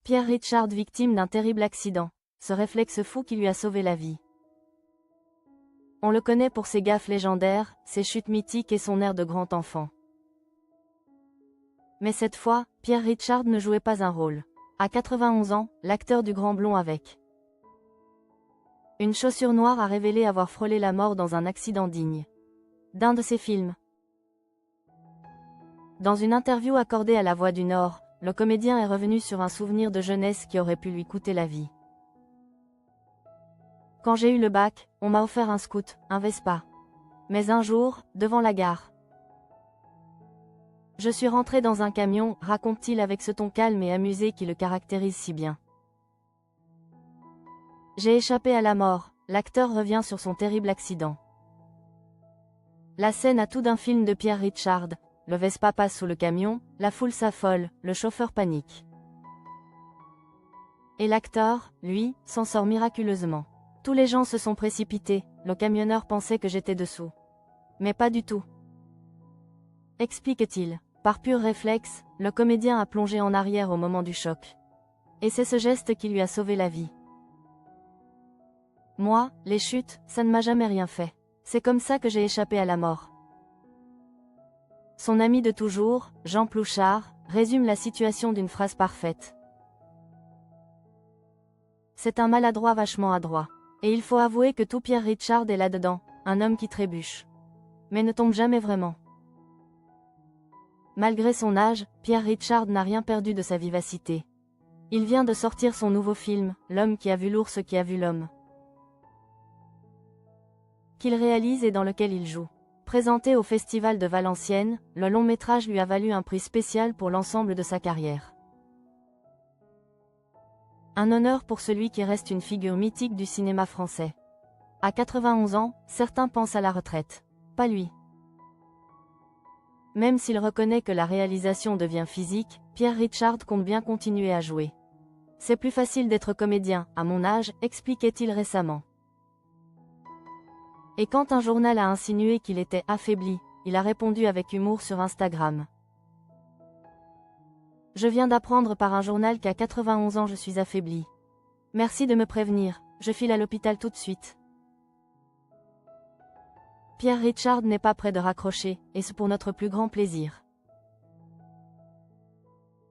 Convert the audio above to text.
Pierre Richard victime d'un terrible accident. Ce réflexe fou qui lui a sauvé la vie. On le connaît pour ses gaffes légendaires, ses chutes mythiques et son air de grand enfant. Mais cette fois, Pierre Richard ne jouait pas un rôle. À 91 ans, l'acteur du Grand Blond avec une chaussure noire a révélé avoir frôlé la mort dans un accident digne d'un de ses films. Dans une interview accordée à La Voix du Nord, le comédien est revenu sur un souvenir de jeunesse qui aurait pu lui coûter la vie. Quand j'ai eu le bac, on m'a offert un scoot, un Vespa. Mais un jour, devant la gare, je suis rentré dans un camion, raconte-t-il avec ce ton calme et amusé qui le caractérise si bien. J'ai échappé à la mort, l'acteur revient sur son terrible accident. La scène a tout d'un film de Pierre Richard, le Vespa passe sous le camion, la foule s'affole, le chauffeur panique. Et l'acteur, lui, s'en sort miraculeusement. Tous les gens se sont précipités, le camionneur pensait que j'étais dessous. Mais pas du tout. Explique-t-il. Par pur réflexe, le comédien a plongé en arrière au moment du choc. Et c'est ce geste qui lui a sauvé la vie. Moi, les chutes, ça ne m'a jamais rien fait. C'est comme ça que j'ai échappé à la mort. Son ami de toujours, Jean Plouchard, résume la situation d'une phrase parfaite. C'est un maladroit vachement adroit. Et il faut avouer que tout Pierre Richard est là-dedans, un homme qui trébuche. Mais ne tombe jamais vraiment. Malgré son âge, Pierre Richard n'a rien perdu de sa vivacité. Il vient de sortir son nouveau film, L'homme qui a vu l'ours qui a vu l'homme, qu'il réalise et dans lequel il joue. Présenté au Festival de Valenciennes, le long métrage lui a valu un prix spécial pour l'ensemble de sa carrière. Un honneur pour celui qui reste une figure mythique du cinéma français. À 91 ans, certains pensent à la retraite. Pas lui. Même s'il reconnaît que la réalisation devient physique, Pierre Richard compte bien continuer à jouer. C'est plus facile d'être comédien, à mon âge, expliquait-il récemment. Et quand un journal a insinué qu'il était affaibli, il a répondu avec humour sur Instagram. Je viens d'apprendre par un journal qu'à 91 ans je suis affaibli. Merci de me prévenir, je file à l'hôpital tout de suite. Pierre Richard n'est pas près de raccrocher, et c'est pour notre plus grand plaisir.